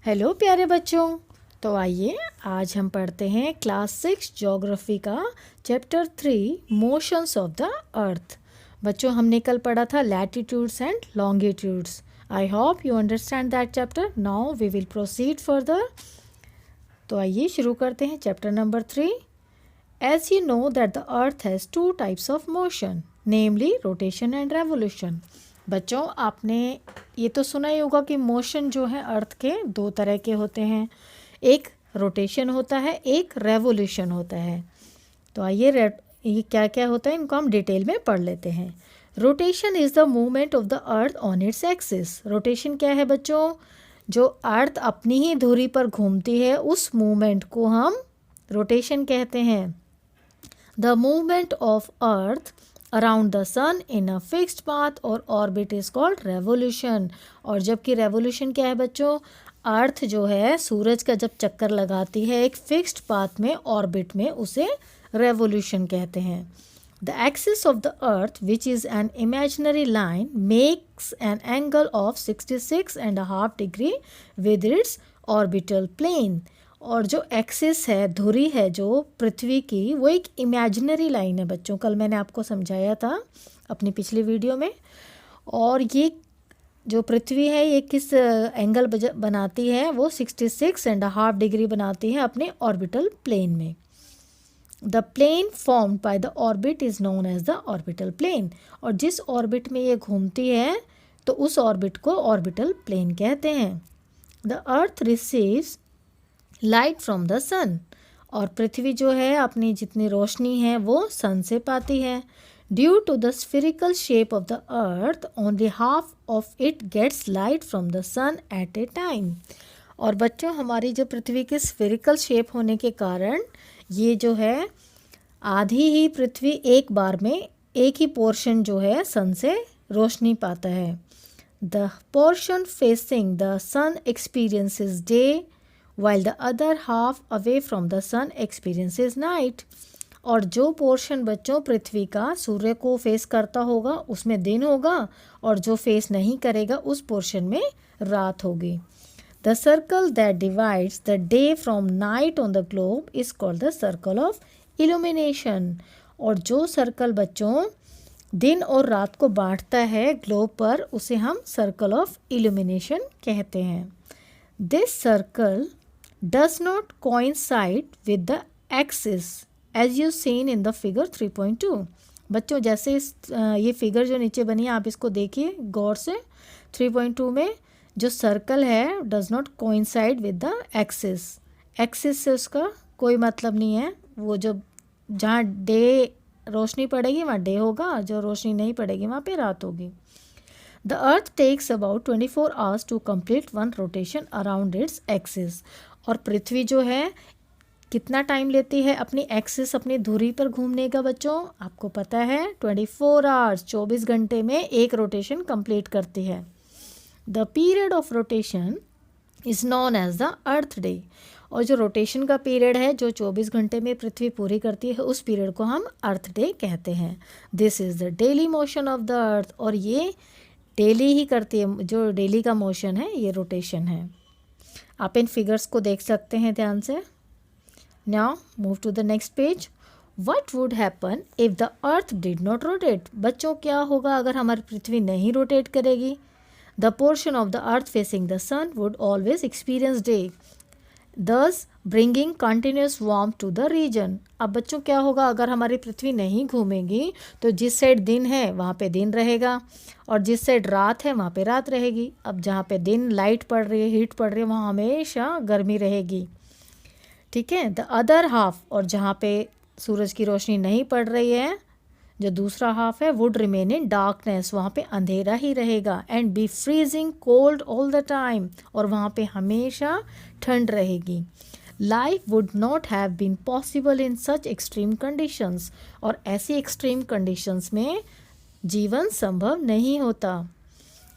Hello प्यारे बच्चों। तो आइए आज हम पढ़ते हैं क्लास 6 ज्योग्राफी का chapter 3 motions of the earth. बच्चों हमने कल पढ़ा था latitudes and longitudes. I hope you understand that chapter. Now we will proceed further. तो आइए शुरू करते हैं chapter number 3। As you know that the earth has two types of motion, namely rotation and revolution. बच्चों आपने ये तो सुना ही होगा कि मोशन जो है अर्थ के दो तरह के होते हैं, एक रोटेशन होता है, एक रेवोल्यूशन होता है। तो आइए ये क्या क्या होता है इनको हम डिटेल में पढ़ लेते हैं। Rotation is the movement of the earth on its axis. Rotation क्या है बच्चों? जो अर्थ अपनी ही धुरी पर घूमती है उस मूवमेंट को हम रोटेशन कहते हैं। The movement of earth around the sun in a fixed path और ऑर्बिट इज कॉल्ड रेवोल्यूशन। और जबकि रेवोल्यूशन क्या है बच्चों? अर्थ जो है सूरज का जब चक्कर लगाती है एक फिक्स्ड पाथ में ऑर्बिट में, उसे रेवोल्यूशन कहते हैं। The axis of the earth which is an imaginary line makes an angle of 66.5 degree with its orbital plane. और जो एक्सिस है, धुरी है जो पृथ्वी की, वो एक इमेजिनरी लाइन है बच्चों। कल मैंने आपको समझाया था अपनी पिछली वीडियो में। और ये जो पृथ्वी है ये किस एंगल बनाती है? वो 66.5 डिग्री बनाती है अपने ऑर्बिटल प्लेन में। The plane formed by the orbit is known as the orbital plane. और जिस ऑर्बिट में ये घूमती है तो उस ऑर्बिट को ऑर्बिटल प्लेन कहते हैं। The earth receives light from the sun. और पृथ्वी जो है अपनी जितनी रोशनी है वो सन से पाती है। Due to the spherical shape of the earth only half of it gets light from the sun at a time. और बच्चों हमारी जो पृथ्वी के स्फेरिकल शेप होने के कारण ये जो है आधी ही पृथ्वी एक बार में एक ही पोर्शन जो है सन से रोशनी पाता है। The portion facing the sun experiences day while the other half away from the sun experiences night। और जो पोर्शन बच्चों पृथ्वी का सूर्य को फेस करता होगा उसमें दिन होगा, और जो फेस नहीं करेगा उस पोर्शन में रात होगी। The circle that divides the day from night on the globe is called the circle of illumination. और जो सर्कल बच्चों दिन और रात को बांटता है ग्लोब पर उसे हम सर्कल ऑफ इल्यूमिनेशन कहते हैं। This circle does not coincide with the axis as you seen in the figure 3.2। बच्चों जैसे ये फिगर जो नीचे बनी है आप इसको देखिए गौर से। 3.2 में जो सर्कल है does not coincide with the axis। Axis से उसका कोई मतलब नहीं है। वो जो जहाँ डे रोशनी पड़ेगी वहाँ डे होगा, जो रोशनी नहीं पड़ेगी वहाँ पे रात होगी। The Earth takes about 24 hours to complete one rotation around its axis। और पृथ्वी जो है कितना टाइम लेती है अपनी एक्सिस, अपनी धुरी पर घूमने का बच्चों? आपको पता है 24 आवर्स, 24 घंटे में एक रोटेशन कंप्लीट करती है। The period of rotation is known as the earth day. और जो रोटेशन का पीरियड है जो 24 घंटे में पृथ्वी पूरी करती है उस पीरियड को हम अर्थ डे कहते हैं। This is the daily motion of the अर्थ। और ये डेली ही करती है, जो डेली का मोशन है ये रोटेशन है। आप इन फिगर्स को देख सकते हैं ध्यान से। Now move to the next page. What would happen if the earth did not rotate. बच्चों क्या होगा अगर हमारी पृथ्वी नहीं रोटेट करेगी? The portion of the earth facing the sun would always experience day, thus bringing continuous warm to the region. अब बच्चों क्या होगा अगर हमारी पृथ्वी नहीं घूमेगी तो जिस साइड दिन है वहाँ पे दिन रहेगा और जिस साइड रात है वहाँ पे रात रहेगी। अब जहाँ पे दिन लाइट पड़ रही है, हीट पड़ रही है, वहाँ हमेशा गर्मी रहेगी। ठीक है। द अदर हाफ, और जहाँ पे सूरज की रोशनी नहीं पड़ रही है जो दूसरा हाफ है, वुड रिमेन इन डार्कनेस, वहाँ पे अंधेरा ही रहेगा। And be freezing cold all the time, और वहाँ पे हमेशा ठंड रहेगी। Life would not have been possible in such extreme conditions. और ऐसी एक्सट्रीम कंडीशंस में जीवन संभव नहीं होता।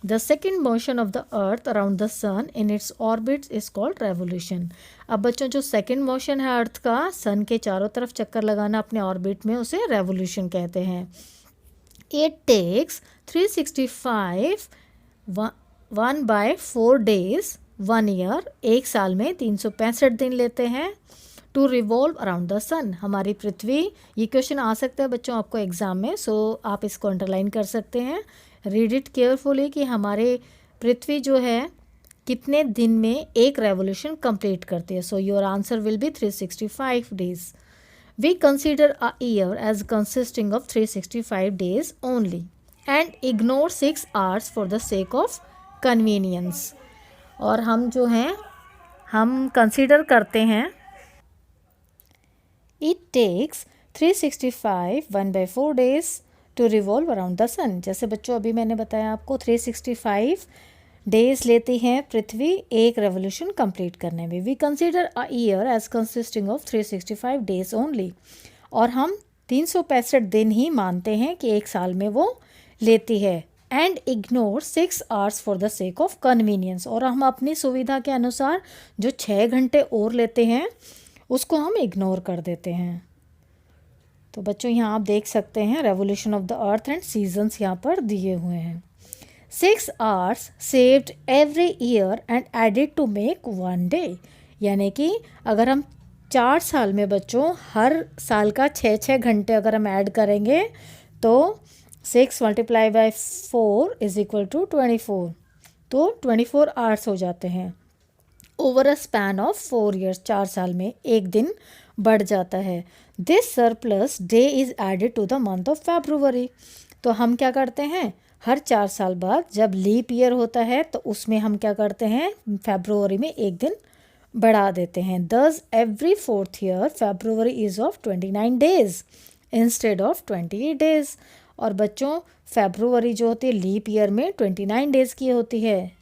The second motion of the earth around the sun in its orbit is called revolution. अब बच्चों जो सेकेंड मोशन है अर्थ का सन के चारों तरफ चक्कर लगाना अपने ऑर्बिट में, उसे रेवोल्यूशन कहते हैं। इट टेक्स 365 1/4 days 1 ईयर, एक साल में 365 दिन लेते हैं टू रिवॉल्व अराउंड द सन, हमारी पृथ्वी। ये क्वेश्चन आ सकता है बच्चों आपको एग्ज़ाम में, सो आप इसको अंडरलाइन कर सकते हैं। रीड इट केयरफुली कि हमारे पृथ्वी जो है कितने दिन में एक रेवोल्यूशन कंप्लीट करती है। So your answer will be 365 days. We consider a year as consisting of 365 days only and ignore 6 hours for the sake of convenience. और हम जो हैं हम कंसिडर करते हैं it takes 365 1/4 days to revolve around the sun. जैसे बच्चों अभी मैंने बताया आपको 365 डेज लेती हैं पृथ्वी एक रेवोल्यूशन कंप्लीट करने में। We consider a year as consisting of 365 days only, और हम 365 दिन ही मानते हैं कि एक साल में वो लेती है। And ignore 6 hours for the sake of convenience, और हम अपनी सुविधा के अनुसार जो 6 घंटे और लेते हैं उसको हम इग्नोर कर देते हैं। तो बच्चों यहाँ आप देख सकते हैं revolution of the earth and seasons यहाँ पर दिए हुए हैं। 6 hours saved every year and added to make 1 day, यानी कि अगर हम 4 साल में बच्चों हर साल का 6 घंटे अगर हम ऐड करेंगे तो 6 × 4 = 24, तो 24 आवर्स हो जाते हैं। Over a span of 4 years, 4 साल में एक दिन बढ़ जाता है। This surplus day is added to the month of February. तो हम क्या करते हैं, हर 4 साल बाद जब लीप ईयर होता है तो उसमें हम क्या करते हैं, फेब्रुवरी में एक दिन बढ़ा देते हैं। दस every 4th year February is of 29 days instead of 28 days। और बच्चों फेब्रुवरी जो होती है लीप ईयर में 29 डेज़ की होती है,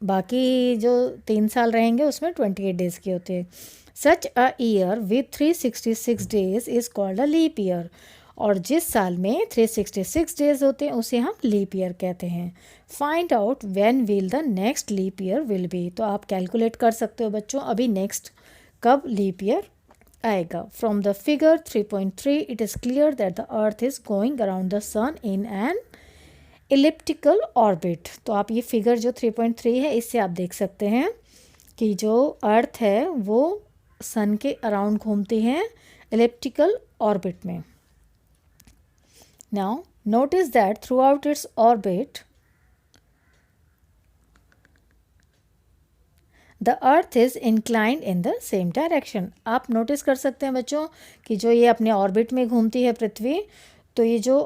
बाकी जो 3 साल रहेंगे उसमें 28 डेज़ की होती है। Such a year with 366 days is called a leap year, और जिस साल में 366 डेज होते हैं उसे हम लीप ईयर कहते हैं। Find out when will the next leap year will be, तो आप कैलकुलेट कर सकते हो बच्चों अभी नेक्स्ट कब लीप ईयर आएगा। From the figure 3.3 it is clear that the earth is going around the sun in an elliptical orbit. तो आप ये फिगर जो 3.3 है इससे आप देख सकते हैं कि जो अर्थ है वो सन के अराउंड घूमती है इलिप्टिकल ऑर्बिट में। Now notice that through out its orbit the earth is inclined in the same direction. आप नोटिस कर सकते हैं बच्चों कि जो ये अपने ऑर्बिट में घूमती है पृथ्वी, तो ये जो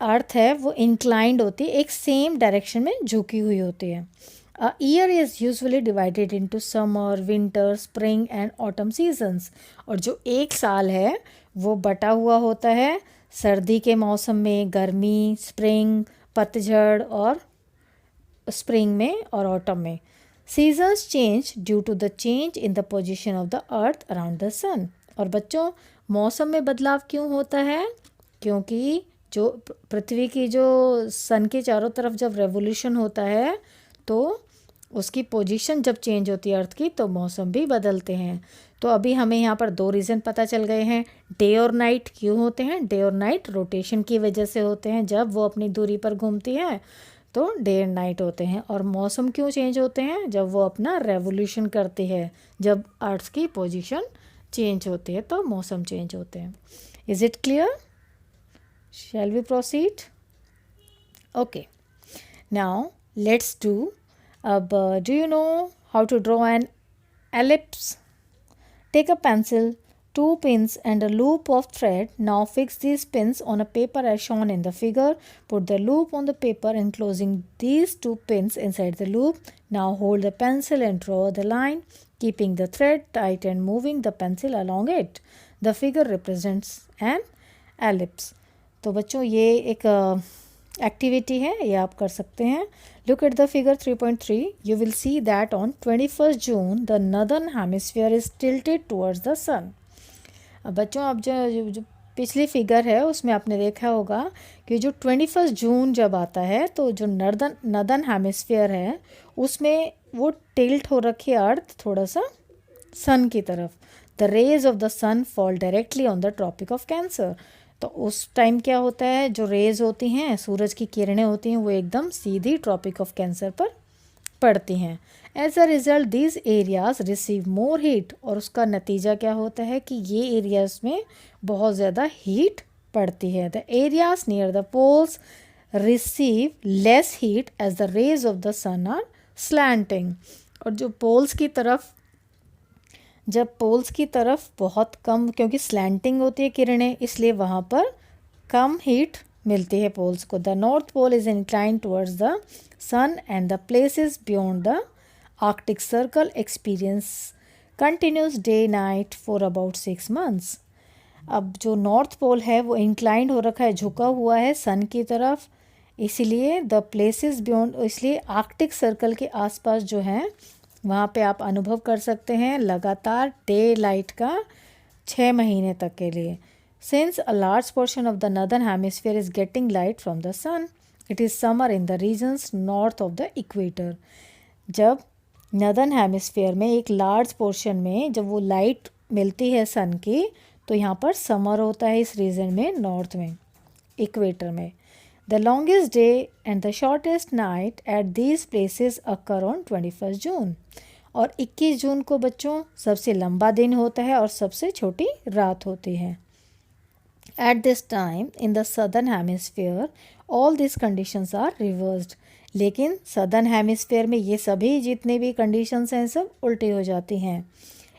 अर्थ है वो इंक्लाइंड होती है, एक सेम डायरेक्शन में झुकी हुई होती है। A year is usually divided into summer, winter, spring and autumn seasons. और जो एक साल है वो बटा हुआ होता है सर्दी के मौसम में गर्मी, स्प्रिंग पतझड़, और स्प्रिंग में और ऑटम में। Seasons change due to the change in the position of the earth around the sun. और बच्चों मौसम में बदलाव क्यों होता है, क्योंकि जो पृथ्वी की जो सन के चारों तरफ जब रेवोल्यूशन होता है तो उसकी पोजीशन जब चेंज होती है अर्थ की तो मौसम भी बदलते हैं। तो अभी हमें यहाँ पर 2 रीज़न पता चल गए हैं। डे और नाइट क्यों होते हैं, डे और नाइट रोटेशन की वजह से होते हैं, जब वो अपनी दूरी पर घूमती है तो डे एंड नाइट होते हैं। और मौसम क्यों चेंज होते हैं, जब वो अपना रेवोल्यूशन करती है, जब अर्थ की पोजीशन चेंज होती है तो मौसम चेंज होते हैं। Is it clear? Shall we proceed? Okay. Now let's do. Do you know how to draw an ellipse? Take a pencil, 2 pins and a loop of thread. Now fix these pins on a paper as shown in the figure. Put the loop on the paper enclosing these 2 pins inside the loop. Now hold the pencil and draw the line, keeping the thread tight and moving the pencil along it. The figure represents an ellipse. तो बच्चों ये एक activity है, ये आप कर सकते हैं। Look at the figure 3.3, you will see that on 21 June the northern hemisphere is tilted towards the sun. अब बच्चों अब जो पिछली फिगर है उसमें आपने देखा होगा कि जो 21 जून जब आता है तो जो नॉर्दर्न हेमिस्फीयर है उसमें वो टिल्ट हो रखी है अर्थ थोड़ा सा सन की तरफ। The rays of the sun fall directly on the tropic of Cancer. तो उस टाइम क्या होता है, जो रेज होती हैं सूरज की किरणें होती हैं वो एकदम सीधी ट्रॉपिक ऑफ कैंसर पर पड़ती हैं। As a result these areas receive more heat, और उसका नतीजा क्या होता है कि ये एरियाज में बहुत ज़्यादा हीट पड़ती है। The areas near the poles receive less heat as the rays of the sun are slanting, और जो पोल्स की तरफ, जब पोल्स की तरफ बहुत कम, क्योंकि स्लैंटिंग होती है किरणें, इसलिए वहाँ पर कम हीट मिलती है पोल्स को। The North Pole is inclined towards the sun and the places beyond the Arctic Circle experience continuous day night for about 6 months। अब जो नॉर्थ पोल है वो इंक्लाइंड हो रखा है, झुका हुआ है सन की तरफ, इसीलिए द प्लेसेस बियॉन्ड, इसलिए आर्कटिक सर्कल के आसपास जो है वहाँ पे आप अनुभव कर सकते हैं लगातार डे लाइट का 6 महीने तक के लिए। Since a large portion of the northern hemisphere is getting light from the sun, it is summer in the regions north of the equator। जब नर्दर्न हेमिस्फीयर में एक लार्ज पोर्शन में जब वो लाइट मिलती है सन की, तो यहाँ पर समर होता है इस रीजन में, नॉर्थ में, इक्वेटर में। The longest day and the shortest night at these places occur on 21 जून, और 21 जून को बच्चों सबसे लंबा दिन होता है और सबसे छोटी रात होती है। At this time in the southern hemisphere all these conditions are reversed, लेकिन southern hemisphere में ये सभी जितने भी conditions हैं सब उल्टी हो जाती हैं।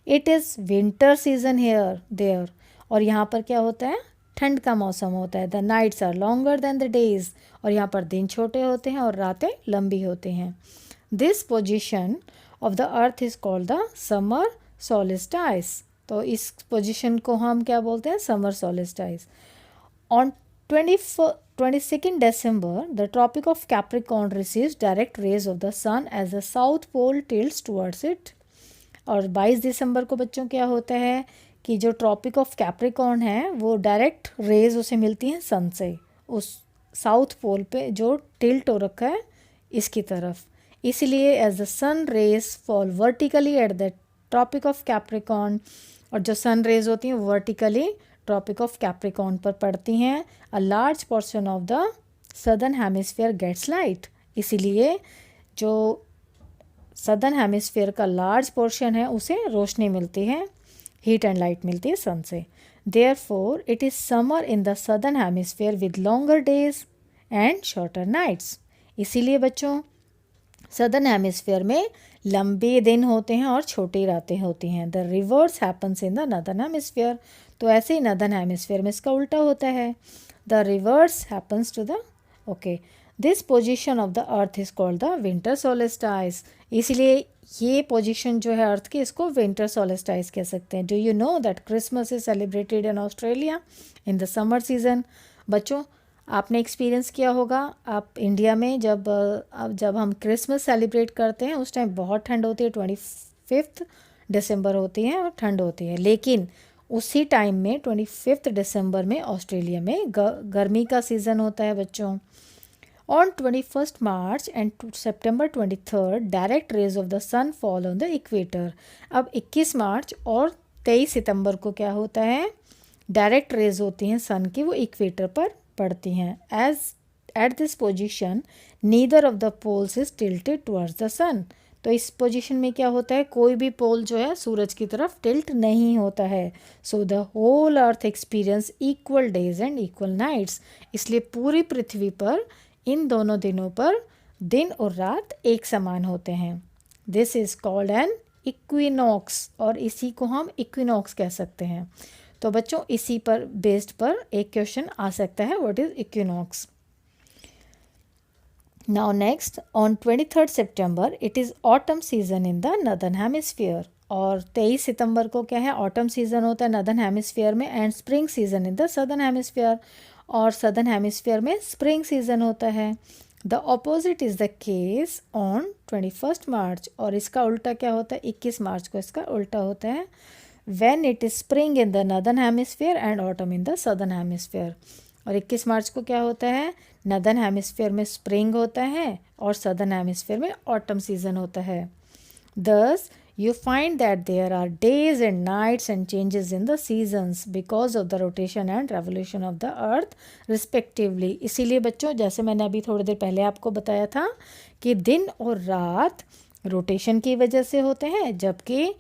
It is winter season here there, और यहाँ पर क्या होता है, ठंड का मौसम होता है। The nights are longer than the days, और यहाँ पर दिन छोटे होते हैं और रातें लंबी होती हैं। This position of the earth is called the summer solstice, तो इस पोजीशन को हम क्या बोलते हैं, summer solstice. On 22nd December the tropic of Capricorn receives direct rays of the sun as the south pole tilts towards it, और 22 दिसंबर को बच्चों क्या होता है कि जो ट्रॉपिक ऑफ कैप्रिकॉर्न है वो डायरेक्ट रेज उसे मिलती हैं सन से, उस साउथ पोल पे जो टिल्ट हो रखा है इसकी तरफ, इसलिए as the sun rays fall vertically at the tropic of Capricorn, और जो सन रेज होती हैं वर्टिकली ट्रॉपिक ऑफ कैप्रिकॉर्न पर पड़ती हैं। A large portion of the southern hemisphere gets light, इसीलिए जो सदर्न हेमिस्फीयर का लार्ज पोर्शन है उसे रोशनी मिलती है, हीट एंड लाइट मिलती है सन से। Therefore it is summer in the southern hemisphere with longer days and shorter nights, इसीलिए बच्चों सदर्न हेमिस्फीयर में लंबे दिन होते हैं और छोटी रातें होती हैं। The reverse happens in the northern hemisphere, तो ऐसे ही नदर्न हेमिस्फीयर में इसका उल्टा होता है। The reverse happens to the okay this position of the earth is called the winter solstice, इसलिए ये पोजीशन जो है अर्थ की इसको विंटर सोलिस्टाइस कह सकते हैं। Do you know that Christmas is celebrated in Australia in the summer season. बच्चों आपने एक्सपीरियंस किया होगा, आप इंडिया में जब हम क्रिसमस सेलिब्रेट करते हैं उस टाइम बहुत ठंड होती है, 25 दिसंबर होती है और ठंड होती है, लेकिन उसी टाइम में 25 दिसंबर में ऑस्ट्रेलिया में गर्मी का सीज़न होता है बच्चों। On 21 March and September 23 direct rays of the sun fall on the equator. अब 21 मार्च और 23 सितंबर को क्या होता है, डायरेक्ट रेज होती हैं सन की, वो इक्वेटर पर पड़ती हैं। As at this position neither of the poles is tilted towards the sun, तो इस पोजीशन में क्या होता है, कोई भी पोल जो है सूरज की तरफ टिल्ट नहीं होता है। So the whole earth experience equal days and equal nights, इसलिए पूरी पृथ्वी पर इन दोनों दिनों पर दिन और रात एक समान होते हैं। This is called an equinox, और इसी को हम इक्विनॉक्स कह सकते हैं। तो बच्चों इसी पर बेस्ड पर एक क्वेश्चन आ सकता है, what is equinox. Now next, on 23rd September, it is autumn season in the northern hemisphere, और 23 सितंबर को क्या है, ऑटम सीज़न होता है नदर्न हेमिस्फीयर में, and spring season in the southern hemisphere, और सदर्न हेमिस्फीयर में स्प्रिंग सीज़न होता है। The opposite is the case on 21 मार्च, और इसका उल्टा क्या होता है, 21 मार्च को इसका उल्टा होता है, when it is spring in the northern hemisphere and autumn in the southern hemisphere. और 21 मार्च को क्या होता है, नदर्न हेमिस्फीयर में स्प्रिंग होता है और सदर्न हेमिस्फीयर में ऑटम सीजन होता है। दस you find that there are days and nights and changes in the seasons because of the rotation and revolution of the earth respectively. इसीलिए बच्चों, जैसे मैंने अभी थोड़ी देर पहले आपको बताया था कि दिन और रात रोटेशन की वजह से होते हैं, जबकि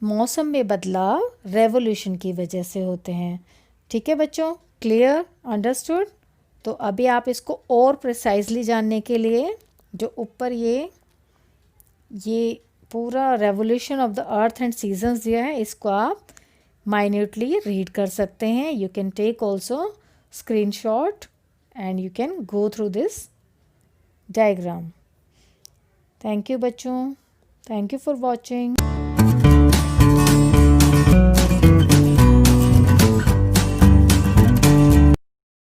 मौसम में बदलाव रेवोल्यूशन की वजह से होते हैं। ठीक है बच्चों, क्लियर, अंडरस्टूड? तो अभी आप इसको और प्रिसाइजली जानने के लिए जो ऊपर ये पूरा revolution of the earth and seasons दिया है, इसको आप माइन्यूटली रीड कर सकते हैं। You can take also screenshot and you can go through this diagram. Thank you बच्चों, थैंक यू फॉर वॉचिंग।